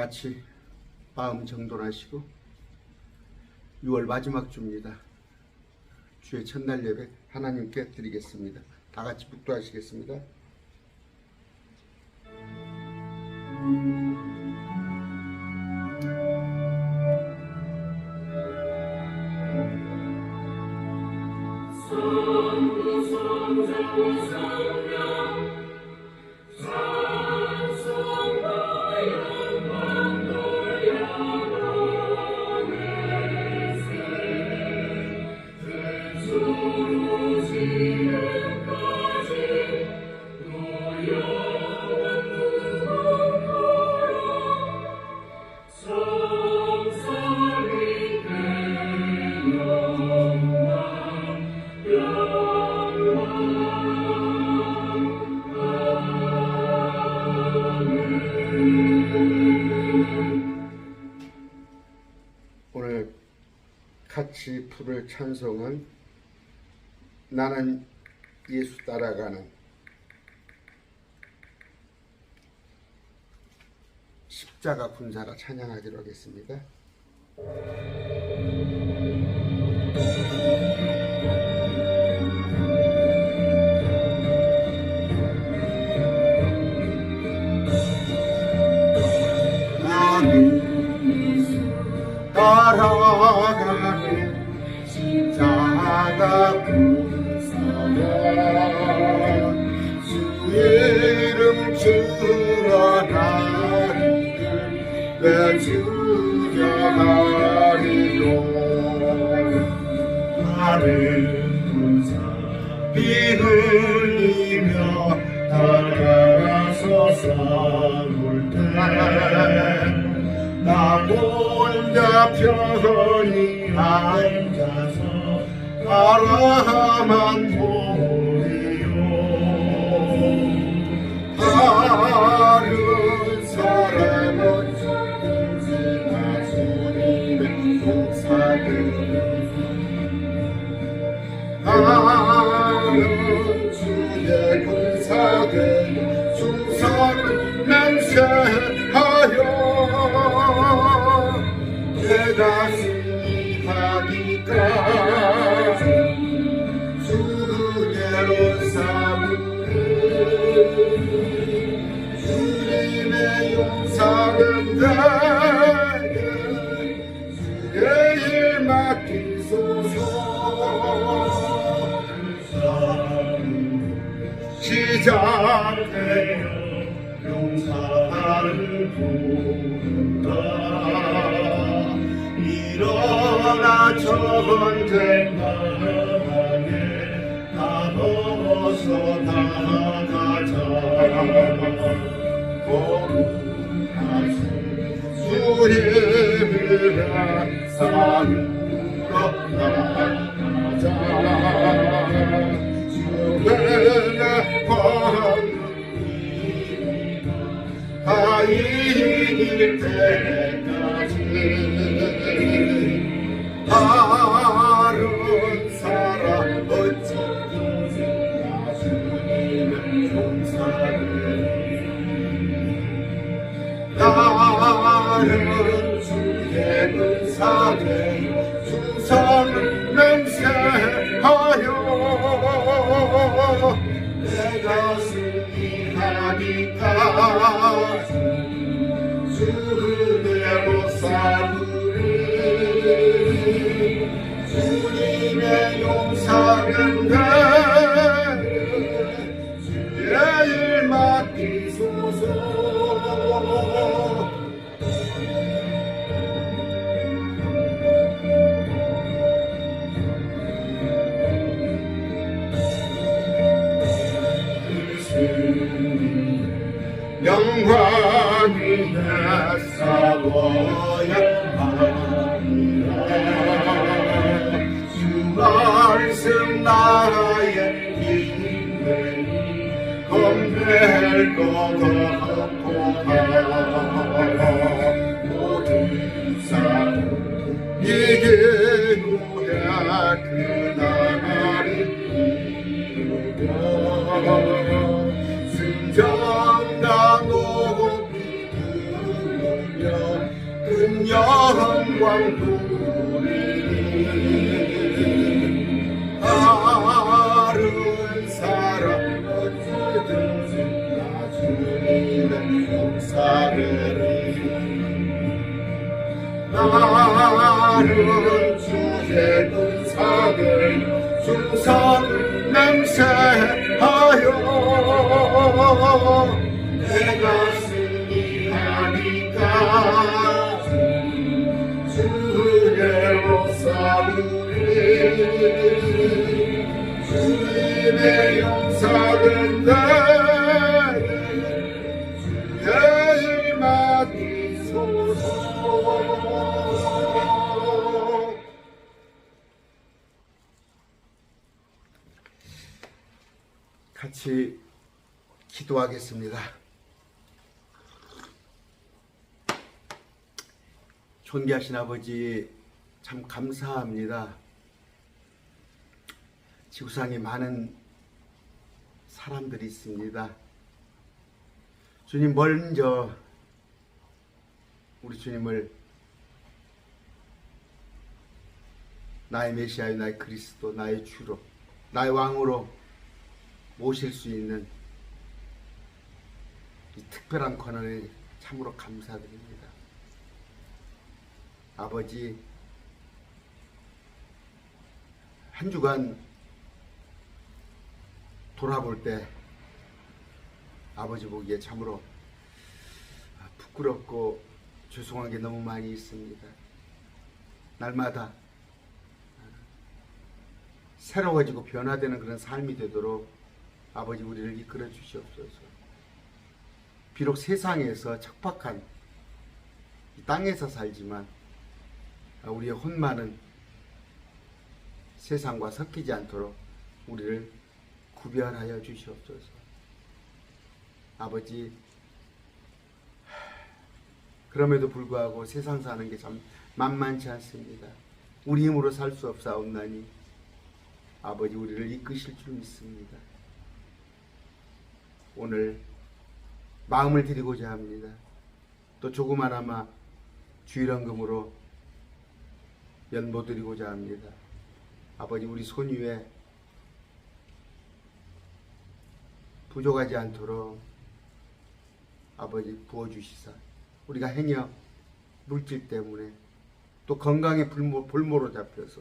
같이 마음 정돈하시고 6월 마지막 주입니다. 주의 첫날 예배 하나님께 드리겠습니다. 다 같이 묵도하시겠습니다. 오늘 같이 부를 찬송은 나는 예수 따라가는 십자가 군사라 찬양하기로 하겠습니다. 따라가는 십자가 군사라 주 이름 주라나리를 내 주장하리로 나는 군사 피 흘리며 따라서서 올 때 나 혼자 편히 앉아서 바라만 보리요. 다른 사람은 언제나 주님의 봉사들 나는 주의 군사들 충성을 맹세하여 내 가슴이 하기까지 주 그대로 삼으리 주님의 용서는 내게 주의 일 맡기소서 시작되어 용사를 부른다 일어나 전쟁방에 다 넘어서 나가자 거룩하신 주님이라 산으로 나가자 주님의 권능이 다 이길 때까지 다른 사람 어찌든지 나 주님의 용사를 나는 주의 은사에 충성을 맹세하여 내 가슴이 하니까지 주 그대로 삼으리 주님의 용서는 내게 주의 일 맡기소서 영광이 내 싸워야 하리라 주 말씀 나의 힘내니 겁낼 것 없도다 모든 싸움 이기노야 그날을 이루며 승전다 높이 부르며 영광 돌리니 다른 사람 어디든지 나 주님의 용사되리 나는 주의 군사들 충성을 맹세하여 내가 승리하니까 주의로 싸우리 주님의 용사들 내게 맡기소서. 같이 기도하겠습니다. 존귀하신 아버지, 참 감사합니다. 지구상에 많은 사람들이 있습니다. 주님, 먼저 우리 주님을 나의 메시아요, 나의 그리스도, 나의 주로, 나의 왕으로 모실 수 있는 이 특별한 권한에 참으로 감사드립니다. 아버지, 한 주간 돌아볼 때 아버지 보기에 참으로 부끄럽고 죄송한 게 너무 많이 있습니다. 날마다 새로워지고 변화되는 그런 삶이 되도록 아버지 우리를 이끌어 주시옵소서. 비록 세상에서 척박한 이 땅에서 살지만 우리의 혼만은 세상과 섞이지 않도록 우리를 구별하여 주시옵소서. 아버지, 그럼에도 불구하고 세상 사는 게 참 만만치 않습니다. 우리 힘으로 살 수 없사옵나니 아버지 우리를 이끄실 줄 믿습니다. 오늘 마음을 드리고자 합니다. 또 조그마나마 주일헌금으로 연보드리고자 합니다. 아버지, 우리 손 위에 부족하지 않도록 아버지 부어주시사, 우리가 행여 물질 때문에 또 건강에 볼모로 잡혀서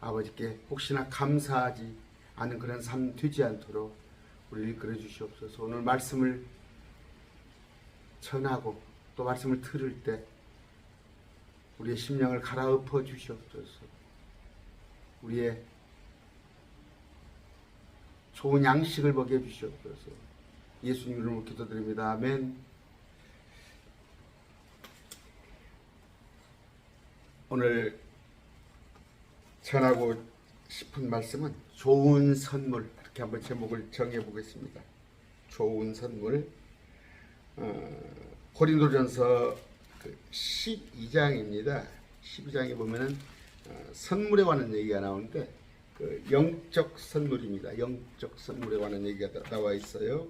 아버지께 혹시나 감사하지 않은 그런 삶 되지 않도록 우리를 이끌어 주시옵소서. 오늘 말씀을 전하고 또 말씀을 들을 때 우리의 심령을 갈아엎어 주시옵소서. 우리의 좋은 양식을 먹여 주시옵소서. 예수님 이름으로 기도드립니다. 아멘. 오늘 전하고 싶은 말씀은 좋은 선물, 이렇게 한번 제목을 정해 보겠습니다. 좋은 선물. 고린도전서 12장입니다. 12장에 보면은 선물에 관한 얘기가 나오는데 영적 선물입니다. 영적 선물에 관한 얘기가 나와 있어요.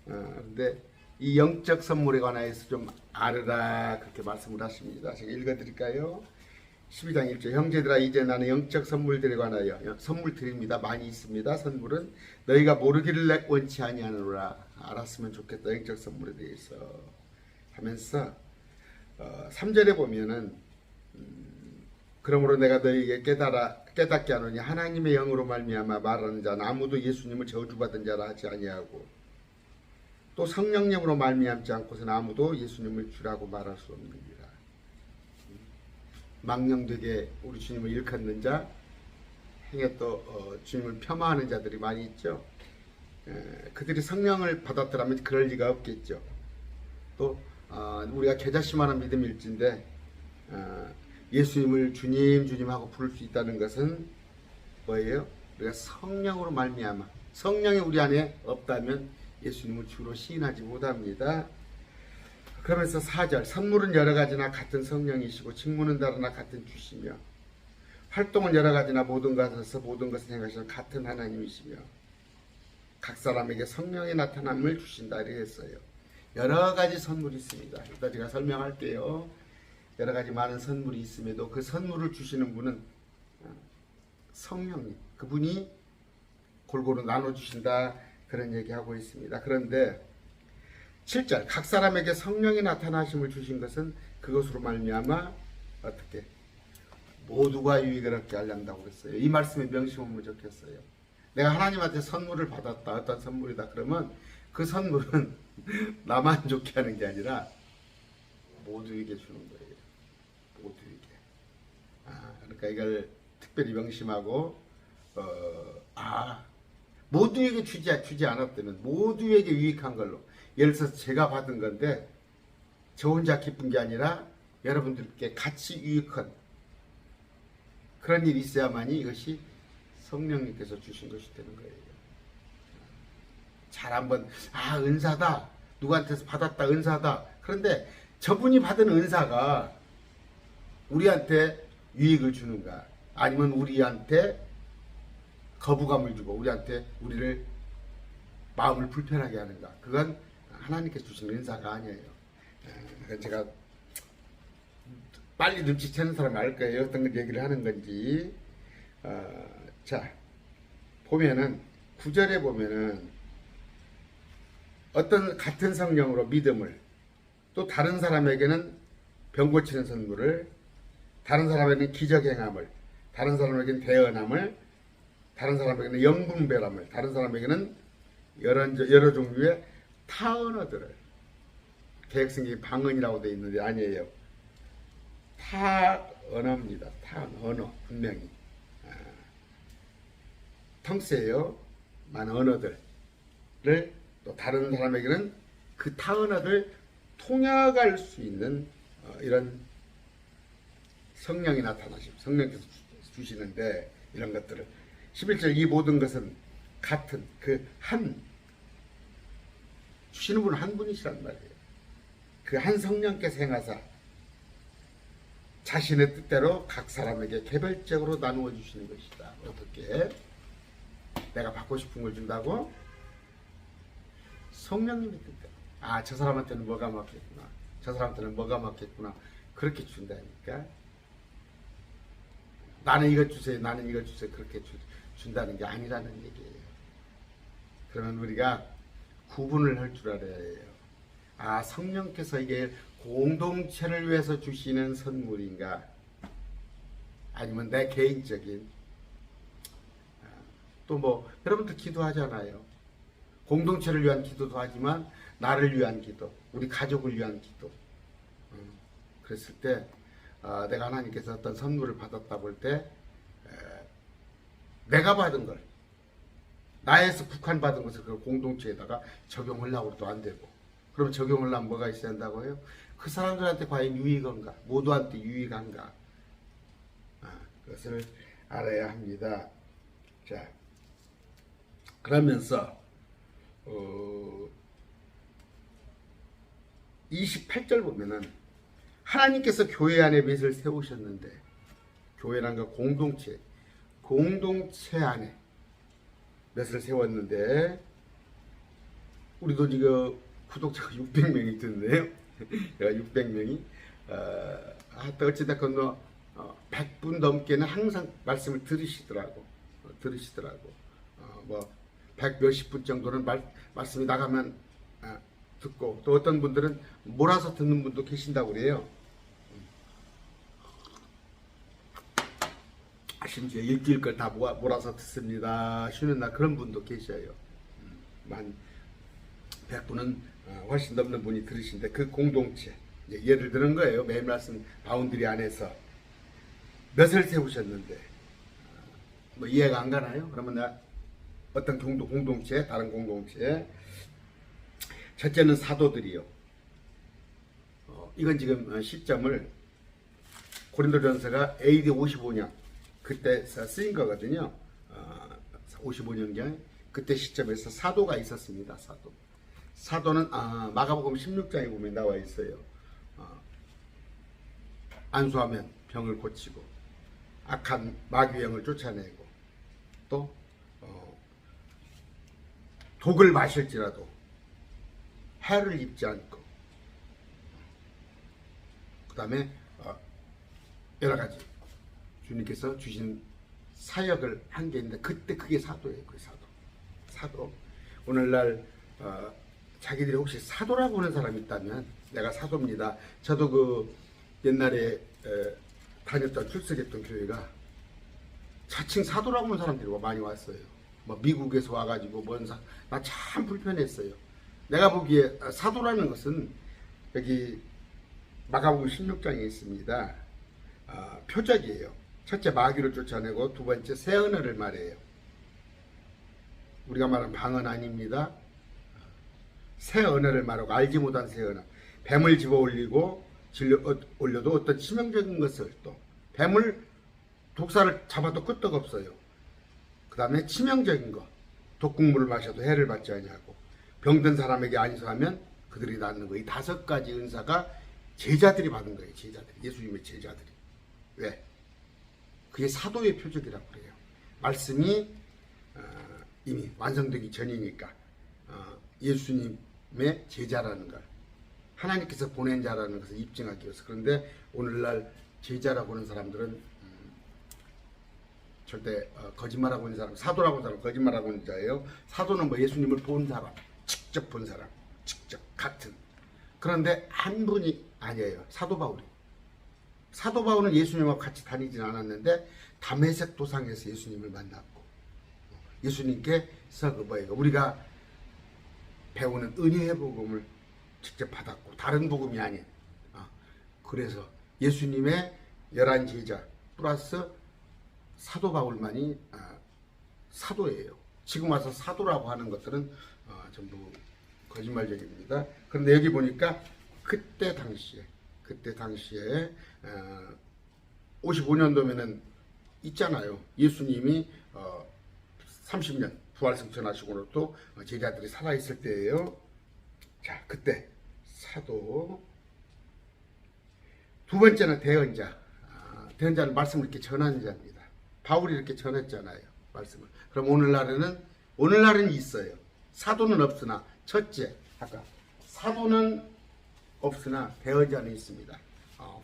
근데 이 영적 선물에 관해서 좀 알으라, 그렇게 말씀을 하십니다. 제가 읽어드릴까요? 12장 1절. 형제들아, 이제 나는 영적 선물들에 관하여 선물 드립니다. 많이 있습니다. 선물은 너희가 모르기를 원치 아니하노라. 알았으면 좋겠다. 영적 선물에 대해서 하면서 3절에 보면은 그러므로 내가 너희에게 깨닫게 하노니 하나님의 영으로 말미암아 말하는 자는 아무도 예수님을 저주받은 자라 하지 아니하고 또 성령님으로 말미암지 않고서는 아무도 예수님을 주라고 말할 수 없느니라. 망령되게 우리 주님을 일컫는 자, 행에 또 주님을 폄하하는 자들이 많이 있죠. 그들이 성령을 받았더라면 그럴 리가 없겠죠. 또 우리가 겨자씨만한 믿음일진데 예수님을 주님 하고 부를 수 있다는 것은 뭐예요? 우리가 성령으로 말미암아, 성령이 우리 안에 없다면 예수님을 주로 시인하지 못합니다. 그러면서 4절. 선물은 여러 가지나 같은 성령이시고 직무는 다르나 같은 주시며 활동은 여러 가지나 모든 것에서 모든 것을 행하시는 같은 하나님이시며 각 사람에게 성령의 나타남을 주신다 이랬어요. 여러 가지 선물이 있습니다. 일단 제가 설명할게요. 여러 가지 많은 선물이 있음에도 그 선물을 주시는 분은 성령님, 그분이 골고루 나눠주신다, 그런 얘기하고 있습니다. 그런데 7절, 각 사람에게 성령이 나타나심을 주신 것은 그것으로 말미암아 어떻게 모두가 유익을 얻게 하려고 그랬어요. 이 말씀에 명심하면 좋겠어요. 내가 하나님한테 선물을 받았다, 어떤 선물이다 그러면 그 선물은 나만 좋게 하는 게 아니라 모두에게 주는 거예요. 모두에게. 그러니까 이걸 특별히 명심하고 모두에게 주지 않았다면 모두에게 유익한 걸로, 예를 들어서 제가 받은 건데 저 혼자 기쁜 게 아니라 여러분들께 같이 유익한 그런 일이 있어야만이 이것이 성령님께서 주신 것이 되는 거예요. 잘 한번 은사다, 누구한테서 받았다, 은사다. 그런데 저분이 받은 은사가 우리한테 유익을 주는가, 아니면 우리한테 거부감을 주고 우리를 마음을 불편하게 하는가, 그건 하나님께서 주신 은사가 아니에요. 제가 빨리 눈치채는 사람이 알 거예요. 어떤 얘기를 하는 건지. 자, 보면은 9절에 보면은 어떤 같은 성령으로 믿음을, 또 다른 사람에게는 병 고치는 선물을, 다른 사람에게는 기적 행함을, 다른 사람에게는 대언함을, 다른 사람에게는 영분별함을, 다른 사람에게는 여러 종류의 타 언어들을, 개혁성경이 방언이라고 되어 있는데 아니에요. 타 언어입니다. 타 언어, 분명히 텅스예요. 많은 언어들을, 또 다른 사람에게는 그 타 언어를 통역할 수 있는 이런 성령이 나타나시고 성령께서 주시는데, 이런 것들을 11절, 이 모든 것은 같은 그 한 주시는 분은 한 분이시란 말이에요. 그 한 성령께서 행하사 자신의 뜻대로 각 사람에게 개별적으로 나누어 주시는 것이다. 어떻게? 내가 받고 싶은 걸 준다고? 성령님의 뜻대로. 저 사람한테는 뭐가 맞겠구나, 저 사람한테는 뭐가 맞겠구나, 그렇게 준다니까. 나는 이것 주세요, 나는 이것 주세요, 그렇게 준다는 게 아니라는 얘기예요. 그러면 우리가 구분을 할 줄 알아야 해요. 성령께서 이게 공동체를 위해서 주시는 선물인가, 아니면 내 개인적인, 또 여러분들 기도하잖아요. 공동체를 위한 기도도 하지만 나를 위한 기도, 우리 가족을 위한 기도. 그랬을 때 내가 하나님께서 어떤 선물을 받았다 볼 때 내가 받은 걸, 나에서 국한받은 것을 그 공동체에다가 적용하려고 해도 안 되고, 그럼 적용을 하면 뭐가 있어야 한다고요? 그 사람들한테 과연 유익한가, 모두한테 유익한가, 그것을 알아야 합니다. 자, 그러면서 28절 보면은 하나님께서 교회 안에 맷을 세우셨는데, 교회란 거 공동체 안에 맷을 세웠는데, 우리도 지금 구독자가 600명이 됐네요. 600명이 어찌됐건 100분 넘게는 항상 말씀을 들으시더라고. 100 몇십 분 정도는 말씀이 나가면 듣고, 또 어떤 분들은 몰아서 듣는 분도 계신다고 그래요. 심지어 일주일 걸 다 몰아서 듣습니다, 쉬는 날, 그런 분도 계셔요. 만 100분은 훨씬 넘는 분이 들으신데, 그 공동체, 예를 드는 거예요. 매일 말씀 바운드리 안에서 몇을 세우셨는데, 이해가 안 가나요? 그러면 어떤 공동체, 다른 공동체, 첫째는 사도들이요. 이건 지금 시점을 고린도전서가 AD 55년 그때 쓰인 거거든요. 55년경 그때 시점에서 사도가 있었습니다. 사도는 마가복음 16장에 보면 나와 있어요. 안수하면 병을 고치고, 악한 마귀영을 쫓아내고, 또 독을 마실지라도 해를 입지 않고, 그 다음에 여러 가지 주님께서 주신 사역을 한 게 있는데 그때 그게 사도예요. 그 사도. 오늘날 자기들이 혹시 사도라고 하는 사람이 있다면 내가 사도입니다. 저도 그 옛날에 다녔던 출석했던 교회가 자칭 사도라고 하는 사람들이 많이 왔어요. 뭐 미국에서 와가지고 나 참 불편했어요. 내가 보기에 사도라는 것은 여기 마가복음 16장에 있습니다. 표적이에요. 첫째 마귀를 쫓아내고 두 번째 새 언어를 말해요. 우리가 말하는 방언 아닙니다. 새 언어를 말하고 알지 못한 새 언어. 뱀을 집어 올려도 어떤 치명적인 것을 또 뱀을 독사를 잡아도 끄떡 없어요. 그 다음에 치명적인 거 독국물을 마셔도 해를 받지 아니하고 병든 사람에게 안수하면 그들이 낫는 거. 이 5가지 은사가 제자들이 받은 거예요. 예수님의 제자들이. 왜? 그게 사도의 표적이라고 그래요. 말씀이 이미 완성되기 전이니까 예수님의 제자라는 걸 하나님께서 보낸 자라는 것을 입증하기 위해서. 그런데 오늘날 제자라고 하는 사람들은 절대 거짓말하고 있는 사람, 사도라고 하는 사람 거짓말하고 있는 자예요. 사도는 뭐 예수님을 본 사람, 직접 본 사람, 직접 같은. 그런데 한 분이 아니에요. 사도 바울이. 사도 바울은 예수님하고 같이 다니진 않았는데 다메섹 도상에서 예수님을 만났고 예수님께서 우리가 배우는 은혜의 복음을 직접 받았고 다른 복음이 아닌 그래서 예수님의 11제자 플러스 사도 바울만이 사도예요. 지금 와서 사도라고 하는 것들은 전부 거짓말적입니다. 그런데 여기 보니까 그때 당시에 55년도면은 있잖아요. 예수님이 30년 부활승천하시고는 또 제자들이 살아있을 때예요. 자, 그때 사도. 두 번째는 대언자. 대언자는 말씀을 이렇게 전하는 자입니다. 바울이 이렇게 전했잖아요. 말씀을. 그럼 오늘날은 있어요. 사도는 없으나 첫째, 아까 사도는 없으나 대언자는 있습니다.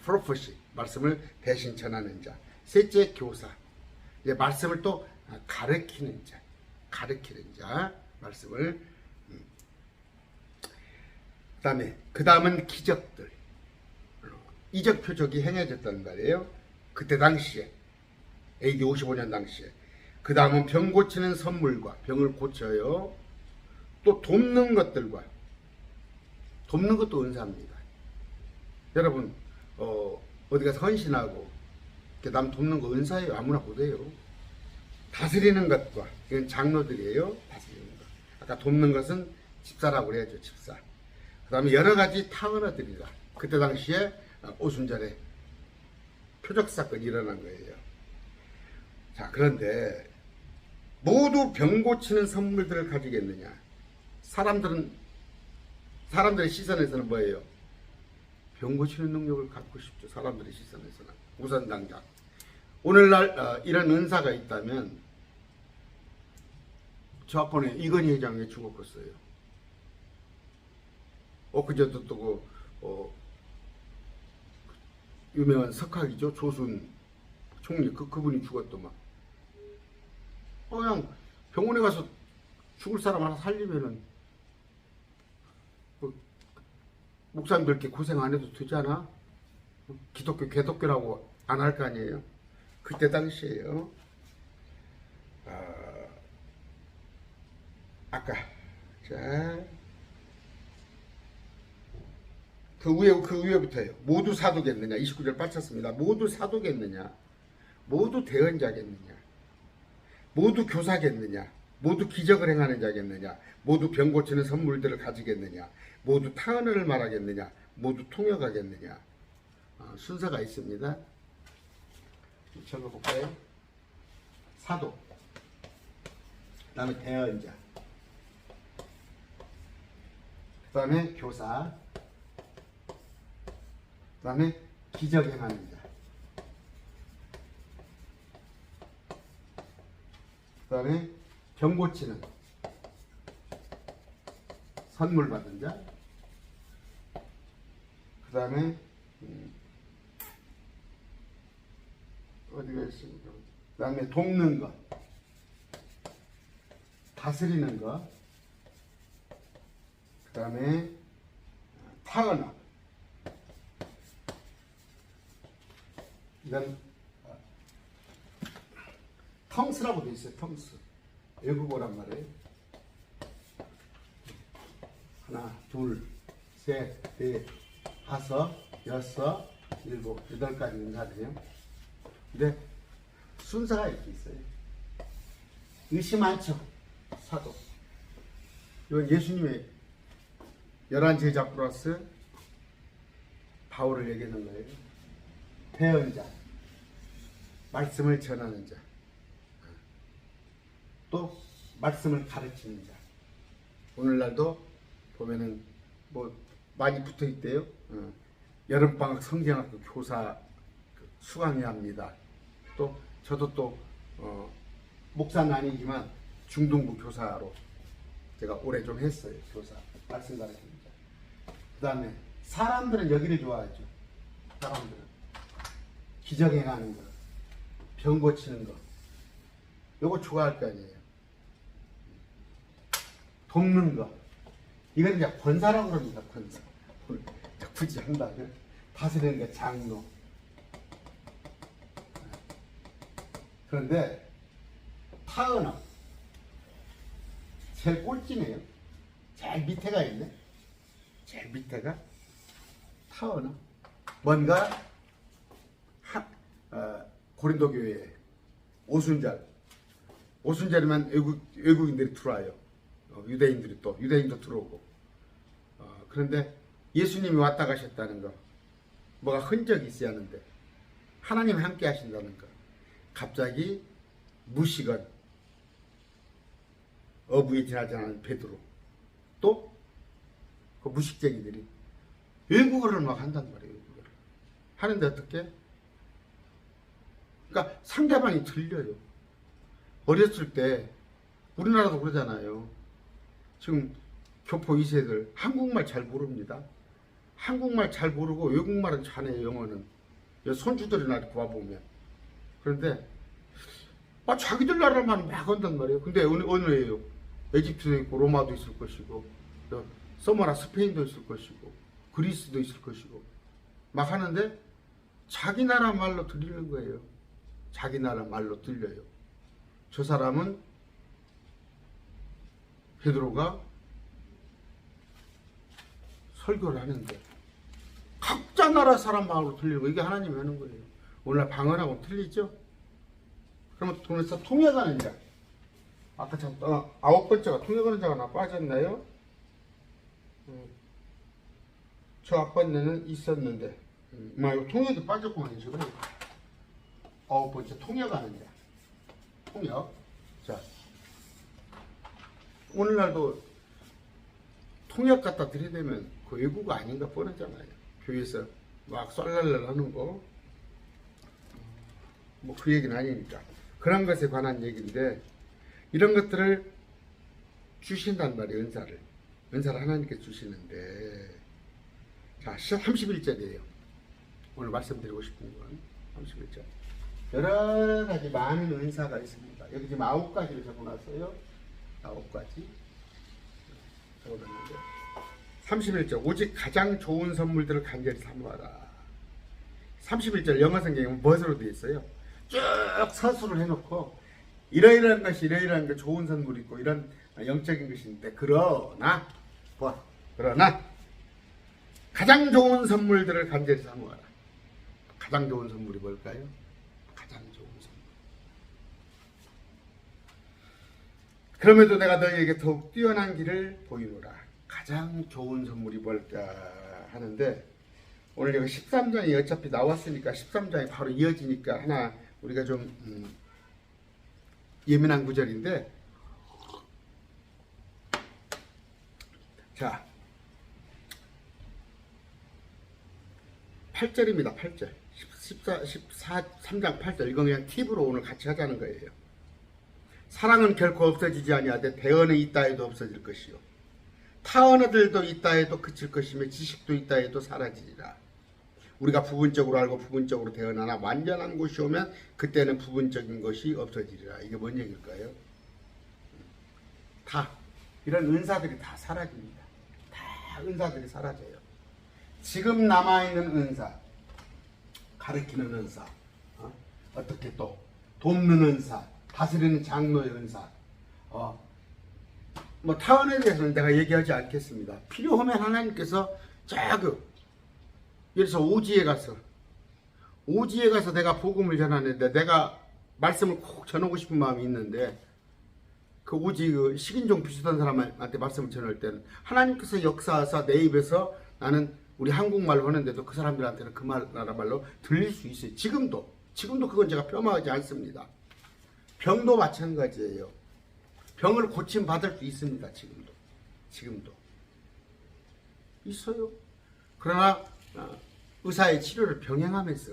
프로포시, 말씀을 대신 전하는 자. 셋째, 교사. 이제 말씀을 또 가르치는 자. 말씀을. 그 다음은 기적들. 이적 표적이 행해졌단 말이에요. 그때 당시에 AD 55년 당시에. 그 다음은 병 고치는 선물과 병을 고쳐요. 또 돕는 것들과 돕는 것도 은사입니다. 여러분 어디 가서 헌신하고 남 돕는 거 은사예요. 아무나 못해요. 다스리는 것과 이건 장로들이에요. 다스리는 것. 아까 돕는 것은 집사라고 그래야죠. 집사. 그 다음에 여러 가지 타언어들이라. 그때 당시에 오순절에 표적 사건이 일어난 거예요. 자, 그런데 모두 병 고치는 선물들을 가지겠느냐? 사람들의 시선에서는 뭐예요? 병 고치는 능력을 갖고 싶죠. 사람들의 시선에서는. 우선 당장. 오늘날 이런 은사가 있다면 저 앞번에 이건희 회장이 죽었겠어요. 엊그제도 또 유명한 석학이죠. 조순 총리 그분이 죽었더만. 그냥 병원에 가서 죽을 사람 하나 살리면은 목사님들 이렇게 고생 안 해도 되잖아. 기독교 개독교라고 안 할 거 아니에요. 그때 당시에요. 아까 그 위에부터요. 모두 사도겠느냐? 29절 빠졌습니다. 모두 사도겠느냐? 모두 대언자겠느냐? 모두 교사겠느냐? 모두 기적을 행하는 자겠느냐? 모두 병 고치는 선물들을 가지겠느냐? 모두 타언어를 말하겠느냐? 모두 통역하겠느냐? 순서가 있습니다. 적어볼까요? 사도, 그 다음에 대언자, 그 다음에 교사, 그 다음에 기적 행하는 자, 그 다음에 병 고치는 선물 받은 자, 그 다음에 어디가 있습니까? 그 다음에 돕는 것, 다스리는 것, 그 다음에 타언어. 이건 텅스라고 돼 있어요. 텅스. 외국어란 말이에요. 하나, 둘, 셋, 넷, 다섯, 여섯, 일곱, 여덟 가지 은사네요. 근데 순서가 이렇게 있어요. 의심 많죠. 사도. 이건 예수님의 11제자 플러스 바울을 얘기하는 거예요. 배운 자, 말씀을 전하는 자, 또 말씀을 가르치는 자. 오늘날도 보면은 뭐 많이 붙어 있대요. 여름방학 성경학교 교사 수강해야 합니다. 또 저도 또 목사는 아니지만 중등부 교사로 제가 오래 좀 했어요. 교사 말씀 가르치는 자. 그 다음에 사람들은 여기를 좋아하죠. 사람들은 기적 행하는 거, 병 고치는 거, 요거 좋아할 거 아니에요. 돕는 거, 이건 이제 권사라고 그럽니다. 권사. 굳이 한다면 다스리는 게 장로. 그런데 타언어 제일 꼴찌네요. 제일 밑에가 있네. 제일 밑에가 타언어. 뭔가 고린도 교회에 오순절이면 외국인들이 들어와요. 유대인도 들어오고. 그런데 예수님이 왔다 가셨다는 거, 뭐가 흔적이 있어야 하는데 하나님이 함께 하신다는 거. 갑자기 무식은 어부에 지나지 않은 베드로, 또 그 무식쟁이들이 외국어를 막 한단 말이에요. 외국어를 하는데 어떻게? 그러니까 상대방이 들려요. 어렸을 때 우리나라도 그러잖아요. 지금 교포 2세들 한국말 잘 모릅니다. 한국말 잘 모르고 외국말은 잘해요. 영어는 손주들이나 이렇게 와보면. 그런데 자기들 나라만 막 한단 말이에요. 근데 어느 애요? 에집트도 있고 로마도 있을 것이고 서머나 스페인도 있을 것이고 그리스도 있을 것이고 막 하는데 자기 나라 말로 들리는 거예요. 자기 나라 말로 들려요. 저 사람은 베드로가 설교를 하는데 각자 나라 사람 말로 들리고, 이게 하나님이 하는 거예요. 오늘 방언하고 틀리죠? 그러면 그래서 통역하는 자, 아까 참 9번째가 통역하는 자가 하나 빠졌나요? 저 앞번에는 있었는데 통역이 빠졌구만요. 지금 9번째 통역하는 자. 통역. 자, 오늘날도 통역 갖다 들이대면 그 외국어 아닌가 뻔하잖아요. 교회에서 막 썰랄랄 하는 거. 뭐 그 얘기는 아니니까. 그런 것에 관한 얘기인데, 이런 것들을 주신단 말이에요. 은사를 하나님께 주시는데, 자, 31절이에요. 오늘 말씀드리고 싶은 건 31절. 여러 가지 많은 은사가 있습니다. 여기 지금 9가지를 적어놨어요. 9가지 적어놨는데, 31절. 오직 가장 좋은 선물들을 간절히 사모하라. 31절 영어 성경에 무엇으로 되어 있어요? 쭉 서술을 해놓고 이러이러한 것이 이러이러한 게 좋은 선물이 있고 이런 영적인 것인데, 그러나 가장 좋은 선물들을 간절히 사모하라. 가장 좋은 선물이 뭘까요? 가장 좋은 선물. 그럼에도 내가 너희에게 더욱 뛰어난 길을 보이노라. 가장 좋은 선물이 뭘까 하는데, 오늘 여기 13장이 어차피 나왔으니까 13장이 바로 이어지니까 하나 우리가 좀 예민한 구절인데, 자 8절입니다. 8절 13장 8절. 이건 그냥 팁으로 오늘 같이 하자는 거예요. 사랑은 결코 없어지지 아니하되 대언은 있다 해도 없어질 것이요 타 언어들도 있다 해도 그칠 것이며 지식도 있다 해도 사라지리라. 우리가 부분적으로 알고 부분적으로 대언하나 완전한 곳이 오면 그때는 부분적인 것이 없어지리라. 이게 뭔 얘기일까요? 다 이런 은사들이 다 사라집니다. 다 은사들이 사라져요. 지금 남아있는 은사, 가르치는 은사, 어떻게 또 돕는 은사, 다스리는 장로의 은사, 뭐 타원에 대해서는 내가 얘기하지 않겠습니다. 필요하면 하나님께서 예를 들어서 오지에 가서 내가 복음을 전하는데 내가 말씀을 꼭 전하고 싶은 마음이 있는데 그 오지 그 식인종 비슷한 사람한테 말씀을 전할 때는 하나님께서 역사하사 내 입에서 나는 우리 한국말로 하는데도 그 사람들한테는 그 나라 말로 들릴 수 있어요. 지금도 그건 제가 폄하하지 않습니다. 병도 마찬가지예요. 병을 고침 받을 수 있습니다. 지금도 있어요. 그러나 의사의 치료를 병행하면서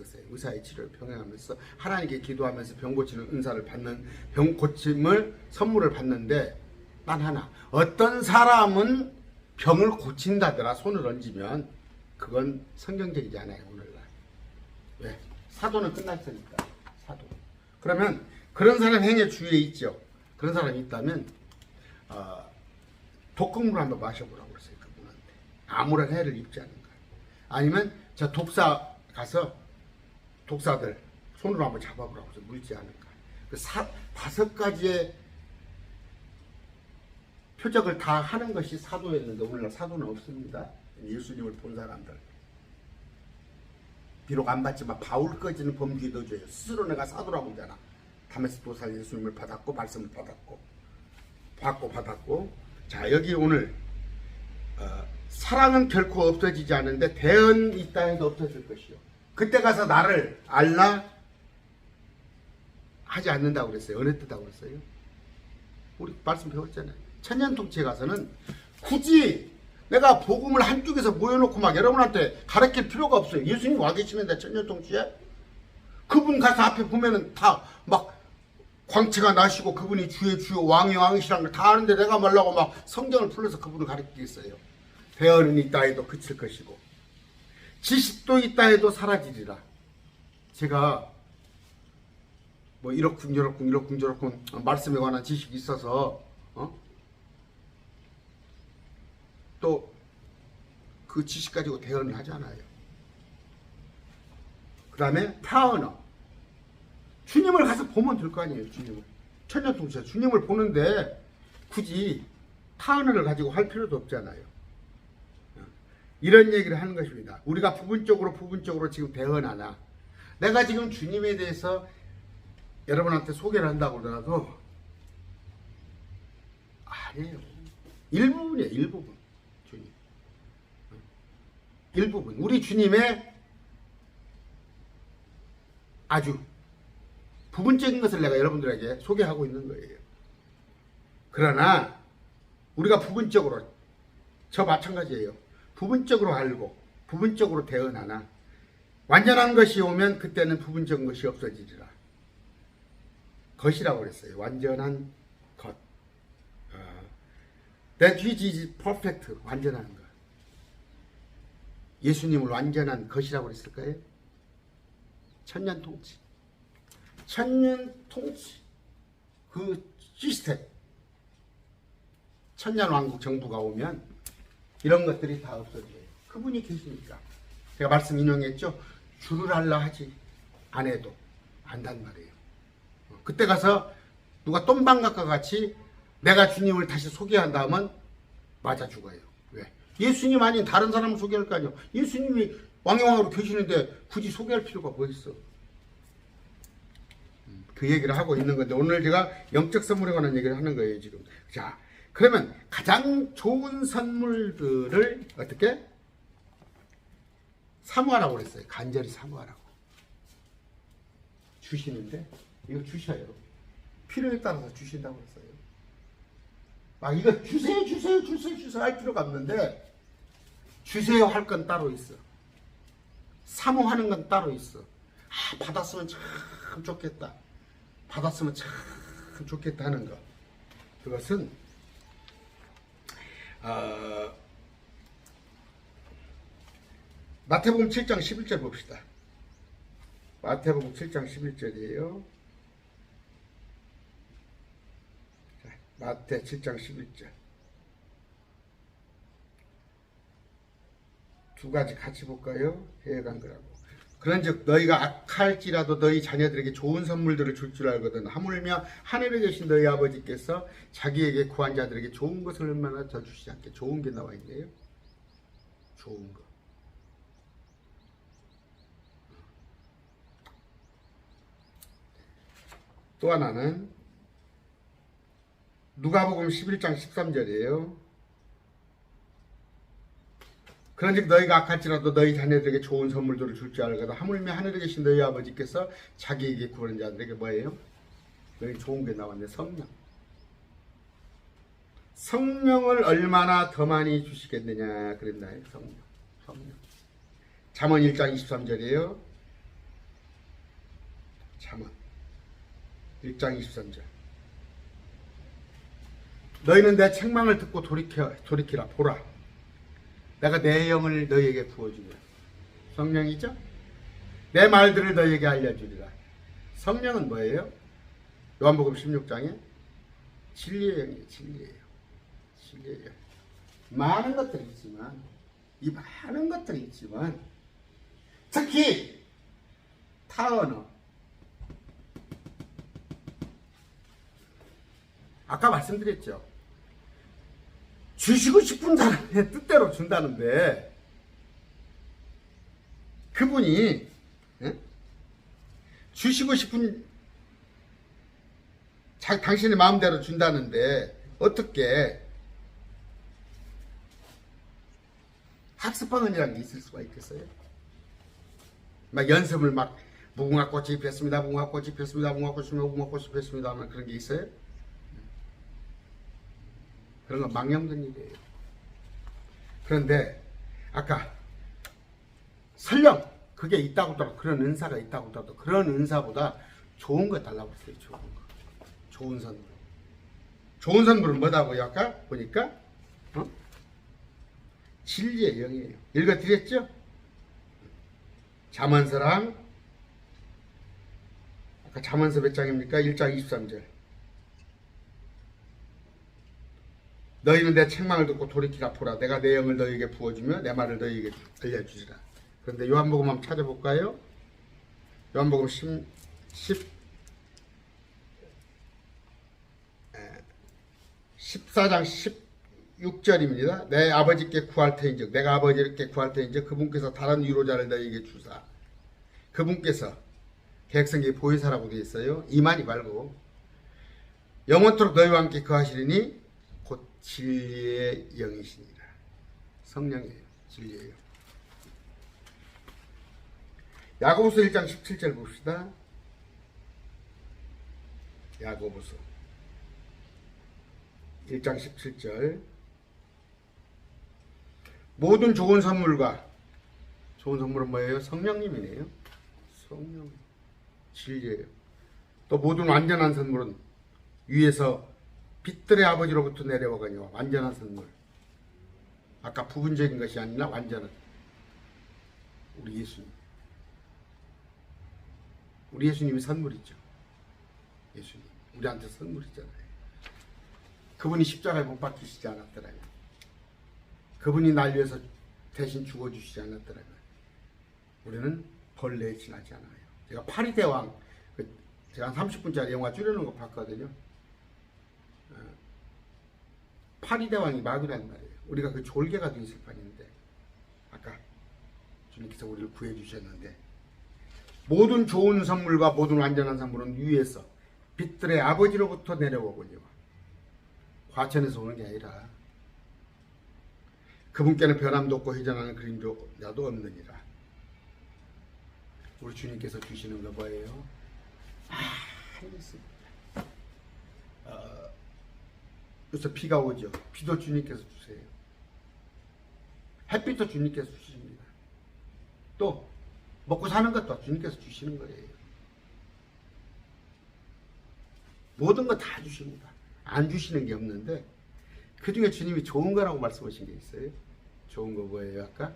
하나님께 기도하면서 병 고치는 은사를 받는, 병 고침을 선물을 받는데 단 하나, 어떤 사람은 병을 고친다더라 손을 얹으면 그건 성경적이지 않아요. 오늘날 왜? 사도는 끝났으니까. 그러면 그런 사람 행의 주위에 있죠. 그런 사람이 있다면 독극물 한번 마셔보라고 그랬어요. 그분한테 아무런 해를 입지 않은 거예요. 아니면 저 독사 가서 독사들 손으로 한번 잡아보라고 해서 물지 않은가. 그 5가지의 표적을 다 하는 것이 사도였는데 오늘날 사도는 없습니다. 예수님을 본 사람들. 비록 안 받지만 바울까지는 범주에 넣어줘요. 스스로 내가 사도라고 하잖아. 다메섹 도사 예수님을 받았고 말씀을 받았고 자 여기 오늘 사랑은 결코 없어지지 않는데 대언이 있다 해도 없어질 것이요. 그때 가서 나를 알라 하지 않는다고 그랬어요. 어느 뜻하고 그랬어요? 우리 말씀 배웠잖아요. 천년통치에 가서는 굳이 내가 복음을 한쪽에서 모여놓고 막 여러분한테 가르칠 필요가 없어요. 예수님 와 계시는데 천년통치에 그분 가서 앞에 보면은 다 막 광채가 나시고 그분이 주의 주요 왕의 왕이시라는 걸 다 아는데 내가 말라고 막 성경을 풀러서 그분을 가르치겠어요. 대언은 있다 해도 그칠 것이고 지식도 있다 해도 사라지리라. 제가 뭐 이렇군 말씀에 관한 지식이 있어서 또 그 지식 가지고 대언을 하잖아요. 그 다음에 타언어, 주님을 가서 보면 될 거 아니에요. 주님을 천년통치에 주님을 보는데 굳이 타언어를 가지고 할 필요도 없잖아요. 이런 얘기를 하는 것입니다. 우리가 부분적으로 지금 대언하나 내가 지금 주님에 대해서 여러분한테 소개를 한다고 하더라도 아니에요. 일부분이에요. 일부분. 주님. 일부분. 우리 주님의 아주 부분적인 것을 내가 여러분들에게 소개하고 있는 거예요. 그러나 우리가 부분적으로 저 마찬가지예요. 부분적으로 알고 부분적으로 대언하나 완전한 것이 오면 그때는 부분적인 것이 없어지리라. 것이라고 그랬어요. 완전한 것. That which is perfect. 완전한 것. 예수님을 완전한 것이라고 그랬을까요? 천년통치. 그 시스템. 천년왕국 정부가 오면 이런 것들이 다 없어져요. 그분이 계시니까. 제가 말씀 인용했죠. 주를 알라 하지 안 해도 안단 말이에요. 그때 가서 누가 똠방각과 같이 내가 주님을 다시 소개한다면 맞아 죽어요. 왜? 예수님 아닌 다른 사람을 소개할 거 아니에요. 예수님이 왕영왕으로 계시는데 굳이 소개할 필요가 뭐 있어. 그 얘기를 하고 있는 건데 오늘 제가 영적 선물에 관한 얘기를 하는 거예요. 지금. 자, 그러면 가장 좋은 선물들을 어떻게? 사모하라고 그랬어요. 간절히 사모하라고. 주시는데 이거 주셔요. 필요에 따라서 주신다고 했어요. 막 이거 주세요 할 필요가 없는데 주세요 할 건 따로 있어. 사모하는 건 따로 있어. 아, 받았으면 참 좋겠다. 받았으면 참 좋겠다 하는 거. 그것은 마태복음 7장 11절 봅시다. 마태복음 7장 11절이에요. 마태 7장 11절. 두 가지 같이 볼까요? 해간 거라고. 그런즉 너희가 악할지라도 너희 자녀들에게 좋은 선물들을 줄 줄 알거든. 하물며 하늘에 계신 너희 아버지께서 자기에게 구한 자들에게 좋은 것을 얼마나 더 주시지 않게. 좋은 게 나와 있네요. 좋은 거. 또 하나는 누가복음 11장 13절이에요. 그런즉 너희가 악할지라도 너희 자녀들에게 좋은 선물들을 줄 줄 알거든. 하물며 하늘에 계신 너희 아버지께서 자기에게 구하는 자들에게 뭐예요? 여기 좋은 게 나왔네. 성령. 성령을 얼마나 더 많이 주시겠느냐 그랬나. 성령. 잠언 1장 23절이에요. 잠언 1장 23절. 너희는 내 책망을 듣고 돌이키라. 보라, 내가 내 영을 너희에게 부어주리라. 성령이죠? 내 말들을 너희에게 알려주리라. 성령은 뭐예요? 요한복음 16장에 진리의 영이에요. 진리의 영. 많은 것들이 있지만, 이 많은 것들이 있지만 특히 타언어, 아까 말씀드렸죠. 주시고 싶은 사람의 뜻대로 준다는데 그분이 주시고 싶은 당신의 마음대로 준다는데 어떻게 학습방언이라는 게 있을 수가 있겠어요? 막 연습을 막 무궁화꽃이 피었습니다. 무궁화꽃이 피었습니다. 무궁화꽃이 피었습니다 하면 그런 게 있어요? 그런 건 망령된 일이에요. 그런데 아까 설령 그게 있다고 하더라도, 그런 은사가 있다고 하더라도 그런 은사보다 좋은 거 달라고 했어요. 좋은 거. 좋은 선물. 좋은 선물은 뭐다고요? 아까 보니까 진리의 영이에요. 읽어드렸죠? 잠언서랑 아까 잠언서 몇 장입니까? 1장 23절. 너희는 내 책망을 듣고 돌이키라. 보라, 내가 내 영을 너희에게 부어주며 내 말을 너희에게 알려주리라. 그런데 요한복음 한번 찾아볼까요? 요한복음 14장 16절입니다. 내 아버지께 구할 터인즉, 내가 아버지께 구할 터인즉 그분께서 다른 위로자를 너희에게 주사. 그분께서 개혁성경에 보혜사라고 되어 있어요. 이만희 말고 영원토록 너희와 함께 거하시리니 곧 진리의 영이시니라. 성령이에요. 진리예요. 야고보서 1장 17절 봅시다. 야고보서 1장 17절. 모든 좋은 선물과, 좋은 선물은 뭐예요? 성령님이네요. 성령. 진리예요. 또 모든 완전한 선물은 위에서 빛들의 아버지로부터 내려오거니와. 완전한 선물. 아까 부분적인 것이 아니라 완전한. 우리 예수님. 우리 예수님이 선물이죠. 예수님. 우리한테 선물이잖아요. 그분이 십자가에 못 박히시지 않았더라면, 그분이 날 위해서 대신 죽어주시지 않았더라면 우리는 벌레에 지나지 않아요. 제가 파리대왕, 제가 한 30분짜리 영화 줄여놓은 거 봤거든요. 파리대왕이 마귀란 말이에요. 우리가 그 졸개가 된 있을 판인데, 아까 주님께서 우리를 구해주셨는데, 모든 좋은 선물과 모든 완전한 선물은 위에서 빛들의 아버지로부터 내려오거니와. 과천에서 오는 게 아니라 그분께는 변함도 없고 회전하는 그림자도 없느니라. 우리 주님께서 주시는 거 뭐예요? 알겠습니다. 그래서 비가 오죠. 비도 주님께서 주세요. 햇빛도 주님께서 주십니다. 또 먹고 사는 것도 주님께서 주시는 거예요. 모든 거 다 주십니다. 안 주시는 게 없는데, 그 중에 주님이 좋은 거라고 말씀하신 게 있어요. 좋은 거 뭐예요? 아까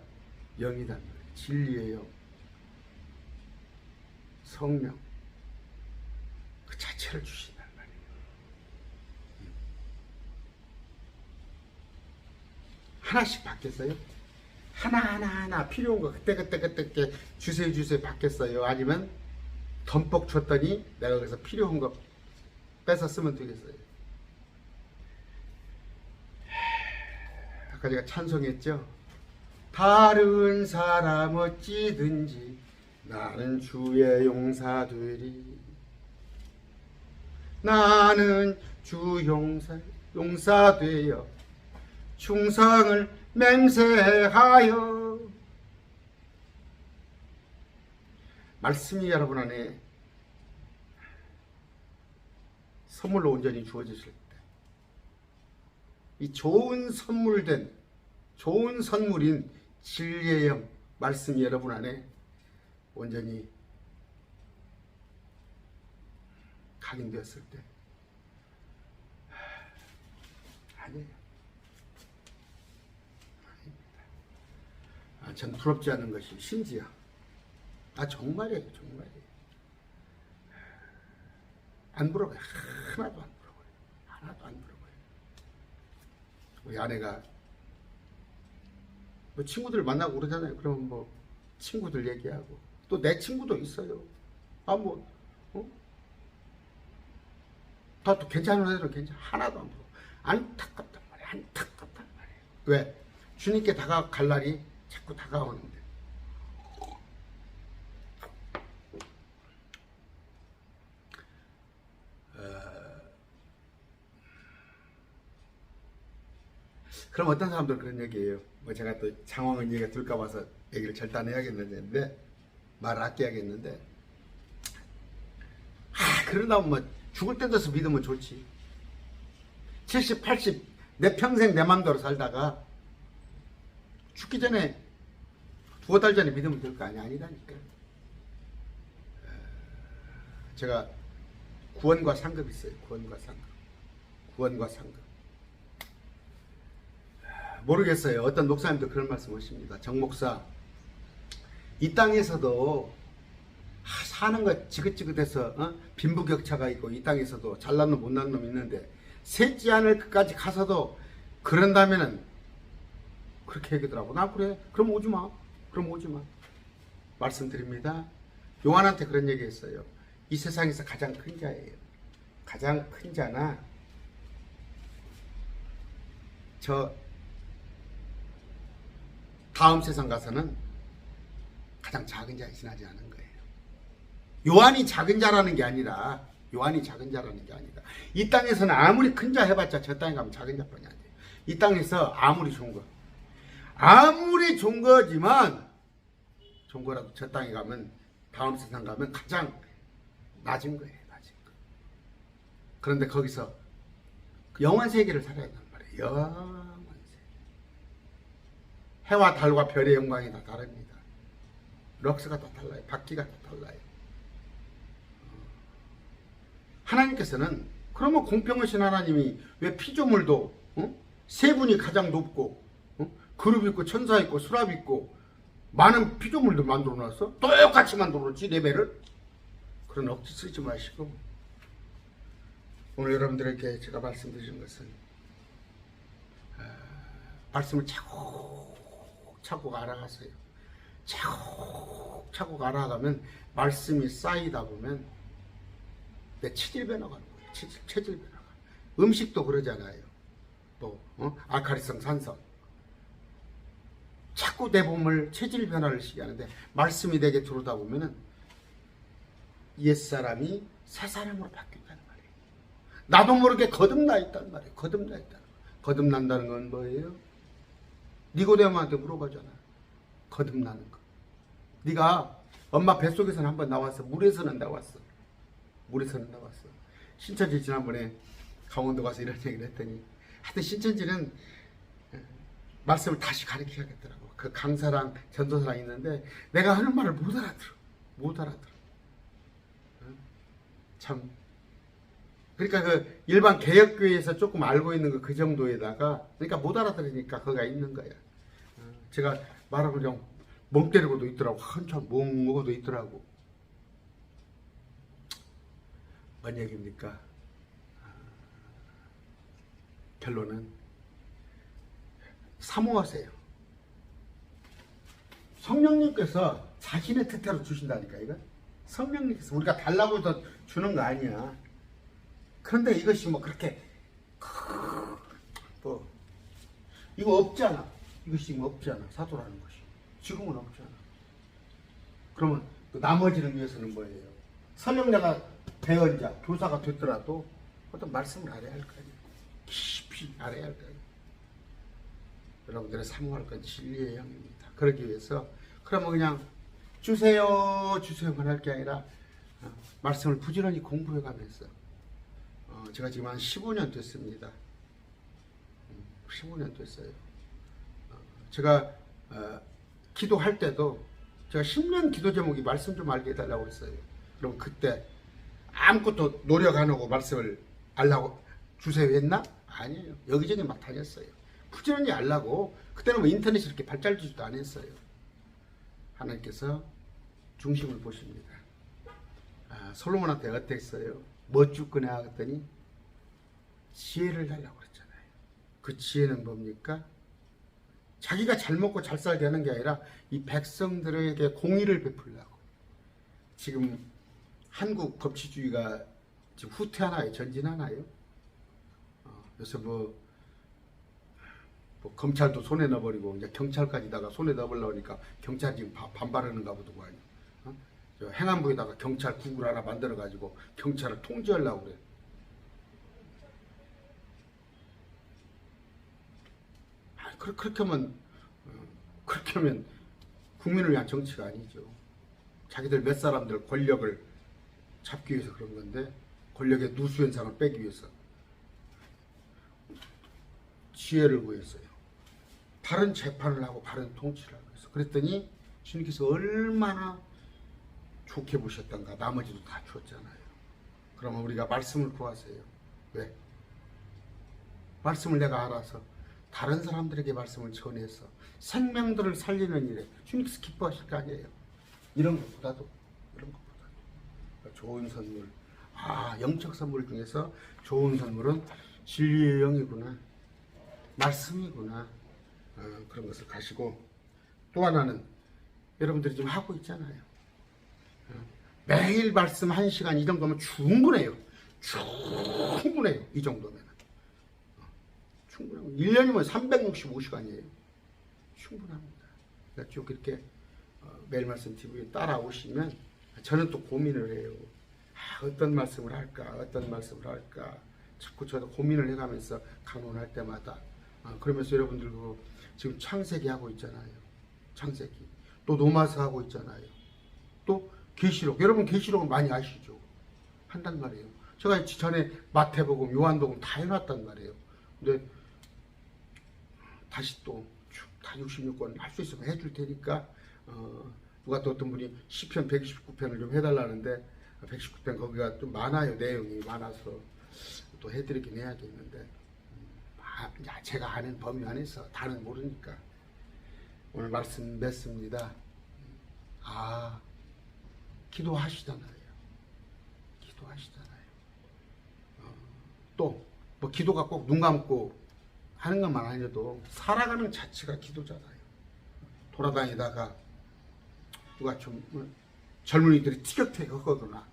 영이란 말이에요. 진리의 영, 성령 그 자체를 주신단 말이에요. 하나씩 받겠어요? 하나 필요한 거 그때 주세요 받겠어요? 아니면 덤뻑 줬더니 내가 그래서 필요한 거 뺏어 쓰면 되겠어요? 아까 제가 찬송했죠? 다른 사람 어찌든지 나는 주의 용사되리. 나는 주 용사되어 충성을 맹세하여. 말씀이 여러분 안에 선물로 온전히 주어지실 때 이 좋은 선물인 진리의 영 말씀이 여러분 안에 온전히 각인되었을 때 아니에요. 전 부럽지 않은 것이 심지어 정말이에요. 안 부러워요. 하나도 안 부러워요. 우리 아내가 뭐 친구들 만나고 그러잖아요. 그러면 뭐 친구들 얘기하고 또 내 친구도 있어요. 다 또 괜찮은 애들은 괜찮아. 하나도 안 부러워. 안타깝단 말이에요. 왜? 주님께 다가갈 날이 자꾸 다가오는데. 그럼 어떤 사람들 그런 얘기예요. 뭐 제가 또 장황한 얘기가 들까 봐서 얘기를 절단해야겠는데 말을 아껴야겠는데 그러다 보면 죽을 때 돼서 믿으면 좋지. 70, 80 내 평생 내 맘대로 살다가 죽기 전에 두어 달 전에 믿으면 될 거 아니다니까. 제가 구원과 상급 있어요. 구원과 상급. 모르겠어요. 어떤 목사님도 그런 말씀 하십니다. 정 목사, 이 땅에서도 사는 거 지긋지긋해서 빈부격차가 있고 이 땅에서도 잘난 놈 못난 놈 있는데 셋지 않을 끝까지 가서도 그런다면은 그렇게 얘기더라고. 나 그래. 그럼 오지 마. 말씀드립니다. 요한한테 그런 얘기 했어요. 이 세상에서 가장 큰 자예요. 가장 큰 자나 저 다음 세상 가서는 가장 작은 자에 지나지 않은 거예요. 요한이 작은 자라는 게 아니라 이 땅에서는 아무리 큰 자 해봤자 저 땅에 가면 작은 자뿐이 안 돼요. 이 땅에서 아무리 좋은 거라도 저 땅에 가면 다음 세상 가면 가장 낮은 거예요. 그런데 거기서 영원 세계를 살아야 한단 말이에요. 영원 세계. 해와 달과 별의 영광이 다 다릅니다. 럭스가 다 달라요. 밝기가 다 달라요. 하나님께서는 그러면 공평하신 하나님이 왜 피조물도 세 분이 가장 높고 그룹 있고 천사 있고 수랍 있고 많은 피조물도 만들어 놨어? 똑같이 만들어 놨지 레벨을? 그런 억지 쓰지 마시고 오늘 여러분들에게 제가 말씀드린 것은 말씀을 차곡차곡 알아가세요. 차곡차곡 알아가면 말씀이 쌓이다 보면 내 체질 변화가는 거예요. 체질 변화가. 음식도 그러잖아요. 또 알칼리성 산성. 자꾸 내 몸을 체질 변화를 시게 하는데 말씀이 내게 들어오다 보면은 옛사람이 새사람으로 바뀐다는 말이에요. 나도 모르게 거듭나 있단 말이에요. 거듭난다는 건 뭐예요? 니고데모한테 물어보잖아. 거듭나는 거. 네가 엄마 뱃속에서는 한번 나왔어. 물에서는 나왔어. 신천지 지난번에 강원도 가서 이런 얘기를 했더니 하여튼 신천지는 말씀을 다시 가르쳐야겠더라고. 그 강사랑 전도사랑 있는데 내가 하는 말을 못 알아들어. 참. 그러니까 그 일반 개혁교회에서 조금 알고 있는 거 그 정도에다가 그러니까 못 알아들으니까 거기가 있는 거야. 제가 말하면 좀 멍 때리고도 있더라고. 한참 멍 먹어도 있더라고. 뭔 얘기입니까? 결론은 사모하세요. 성령님께서 자신의 뜻대로 주신다니까. 이거 성령님께서 우리가 달라고 해서 주는 거 아니야. 그런데 이것이 뭐 그렇게 뭐 이거 없잖아. 이것이 지금 없잖아. 사도라는 것이 지금은 없잖아. 그러면 또 나머지를 위해서는 뭐예요? 설령 내가 대언자, 교사가 됐더라도 어떤 말씀을 알아야 할 거 아니에요. 깊이 알아야 할 거 아니에요. 여러분들의 사모할 건 진리의 영입니다. 그러기 위해서 그러면 그냥 주세요 주세요만 할 게 아니라 말씀을 부지런히 공부해 가면서 제가 지금 한 15년 됐습니다. 15년 됐어요. 제가 기도할 때도 제가 10년 기도 제목이 말씀 좀 알게 해달라고 했어요. 그럼 그때 아무것도 노력 안 하고 말씀을 알라고 주세요 했나? 아니에요. 여기저기 막 다녔어요. 부지런히 알라고. 그때는 뭐 인터넷이 이렇게 발달되지도 않았어요. 하나님께서 중심을 보십니다. 솔로몬한테 어떻게 했어요? 뭐 주거냐 했더니 지혜를 달라고 그랬잖아요. 그 지혜는 뭡니까? 자기가 잘 먹고 잘 살게 하는 게 아니라 이 백성들에게 공의를 베풀려고. 지금 한국 법치주의가 지금 후퇴하나요? 전진하나요? 그래서 뭐 검찰도 손에 넣어버리고 이제 경찰까지다가 손에 넣어버리려고 하니까 경찰이 지금 반발하는가 보더고 아니요. 행안부에다가 경찰 국을 하나 만들어가지고 경찰을 통제하려고 그래. 그렇게 하면 국민을 위한 정치가 아니죠. 자기들 몇 사람들 권력을 잡기 위해서 그런 건데, 권력의 누수 현상을 빼기 위해서 지혜를 구했어요. 바른 재판을 하고 바른 통치를 하고 있어. 그랬더니 주님께서 얼마나 좋게 보셨던가. 나머지도 다 주었잖아요. 그러면 우리가 말씀을 구하세요. 왜? 말씀을 내가 알아서 다른 사람들에게 말씀을 전해서 생명들을 살리는 일에 주님께서 기뻐하실 거 아니에요. 이런 것보다도 좋은 선물. 영적 선물 중에서 좋은 선물은 진리의 영이구나, 말씀이구나. 그런 것을 가시고, 또 하나는 여러분들이 지금 하고 있잖아요. 매일 말씀 1시간 이 정도면 충분해요. 충분해요. 이 정도면 충분합니다. 1년이면 365시간이에요. 충분합니다. 그러니까 쭉 이렇게 매일 말씀 TV에 따라오시면 저는 또 고민을 해요. 어떤 말씀을 할까, 자꾸 저도 고민을 해가면서 강론할 때마다. 그러면서 여러분들도 지금 창세기 하고 있잖아요. 창세기. 또 노마서 하고 있잖아요. 또 계시록. 여러분 계시록은 많이 아시죠? 한단 말이에요. 제가 전에 마태복음, 요한복음 다 해놨단 말이에요. 근데 다시 또 다 66권 할 수 있으면 해줄 테니까, 누가 또 어떤 분이 시편 129편을 좀 해달라는데, 119편 거기가 좀 많아요. 내용이 많아서 또 해드리긴 해야겠는데, 제가 아는 범위 안에서 다는 모르니까 오늘 말씀 맺습니다. 기도하시잖아요. 또 뭐 기도가 꼭 눈 감고 하는 것만 아니어도 살아가는 자체가 기도잖아요. 돌아다니다가 누가 좀 젊은이들이 티격태격하거나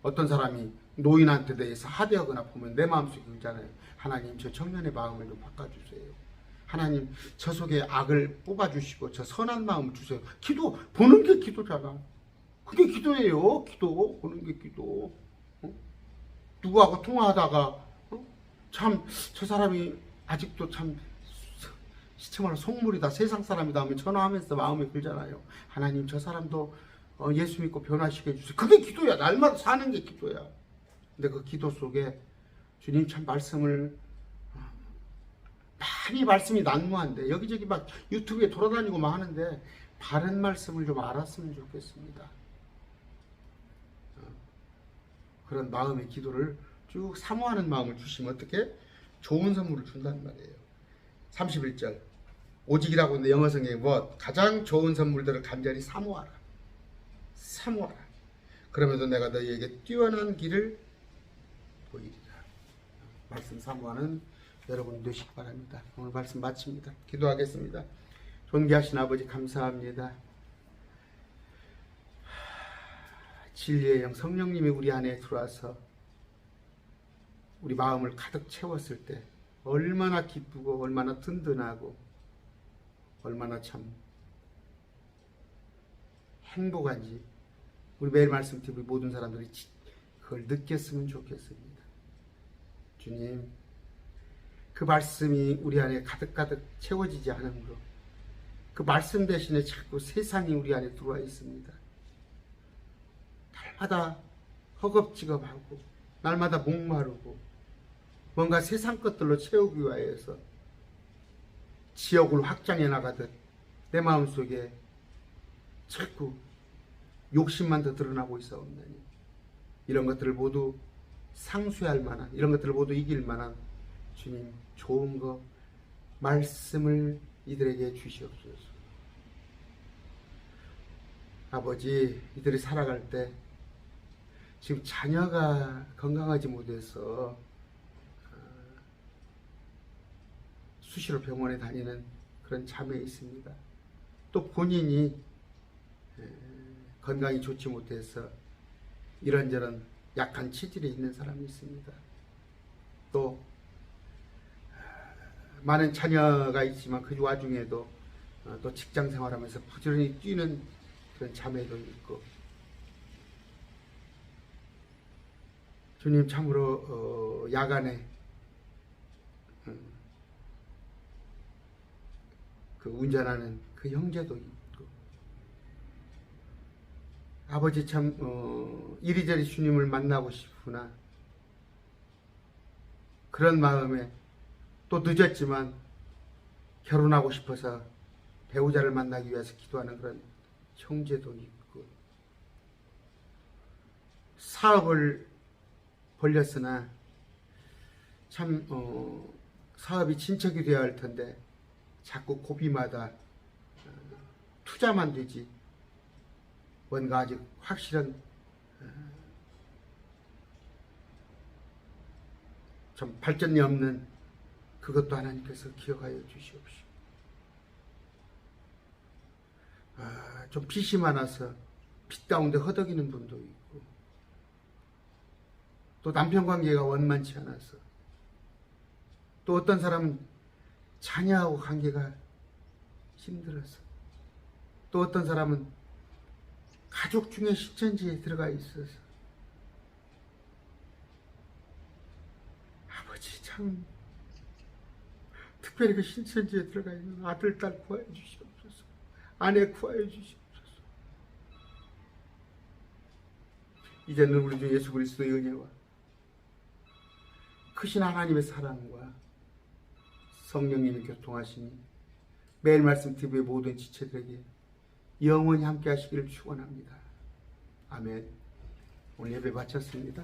어떤 사람이 노인한테 대해서 하대하거나 보면 내 마음속에 그러잖아요. 하나님, 저 청년의 마음을 좀 바꿔주세요. 하나님, 저 속에 악을 뽑아주시고 저 선한 마음을 주세요. 기도 보는 게 기도잖아. 그게 기도예요. 기도 보는 게 기도. 누구하고 통화하다가 참 저 사람이 아직도 참 시체말로 속물이다, 세상 사람이다 하면 전화하면서 마음이 들잖아요. 하나님, 저 사람도 예수 믿고 변화시켜 주세요. 그게 기도야. 날마다 사는 게 기도야. 근데 그 기도 속에 주님 참 말씀을 많이 말씀이 난무한데 여기저기 막 유튜브에 돌아다니고 막 하는데 바른 말씀을 좀 알았으면 좋겠습니다. 그런 마음의 기도를 쭉 사모하는 마음을 주시면 어떻게? 좋은 선물을 준다는 말이에요. 31절. 오직이라고 하는데 영어 성경에 뭐 가장 좋은 선물들을 간절히 사모하라. 사모하라. 그러면서 내가 너희에게 뛰어난 길을 보이리라. 말씀 사모하는 여러분 되시기 바랍니다. 오늘 말씀 마칩니다. 기도하겠습니다. 존귀하신 아버지 감사합니다. 진리의 영 성령님이 우리 안에 들어와서 우리 마음을 가득 채웠을 때 얼마나 기쁘고 얼마나 든든하고 얼마나 참 행복한지 우리 매일 말씀 TV 모든 사람들이 그걸 느꼈으면 좋겠습니다. 주님, 그 말씀이 우리 안에 가득가득 채워지지 않으므로 그 말씀 대신에 자꾸 세상이 우리 안에 들어와 있습니다. 날마다 허겁지겁하고 날마다 목마르고 뭔가 세상 것들로 채우기 위하여서 지역을 확장해 나가듯 내 마음속에 자꾸 욕심만 더 드러나고 있사옵나니 이런 것들을 모두 상쇄할 만한, 이런 것들을 모두 이길 만한 주님 좋은 거 말씀을 이들에게 주시옵소서. 아버지, 이들이 살아갈 때 지금 자녀가 건강하지 못해서 수시로 병원에 다니는 그런 자매 있습니다. 또 본인이 건강이 좋지 못해서 이런저런 약한 체질이 있는 사람이 있습니다. 또 많은 자녀가 있지만 그 와중에도 또 직장 생활하면서 부지런히 뛰는 그런 자매도 있고 주님 참으로 야간에 그 운전하는 그 형제도 있고 아버지 참 이리저리 주님을 만나고 싶으나 그런 마음에 또 늦었지만 결혼하고 싶어서 배우자를 만나기 위해서 기도하는 그런 형제도 있고 사업을 벌렸으나 참 사업이 진척이 되어야 할 텐데 자꾸 고비마다 투자만 되지 뭔가 아직 확실한 좀 발전이 없는 그것도 하나님께서 기억하여 주시옵시고 좀 빚이 많아서 빚 가운데 허덕이는 분도 있고 또 남편 관계가 원만치 않아서 또 어떤 사람은 자녀하고 관계가 힘들어서 또 어떤 사람은 가족 중에 신천지에 들어가 있어서 아버지 참 특별히 그 신천지에 들어가 있는 아들, 딸 구하여 주시옵소서. 아내 구하여 주시옵소서. 이제는 우리 주 예수 그리스도의 은혜와 크신 하나님의 사랑과 성령님의 교통하심이 매일 말씀 TV의 모든 지체들에게 영원히 함께 하시기를 축원합니다. 아멘. 오늘 예배 마쳤습니다.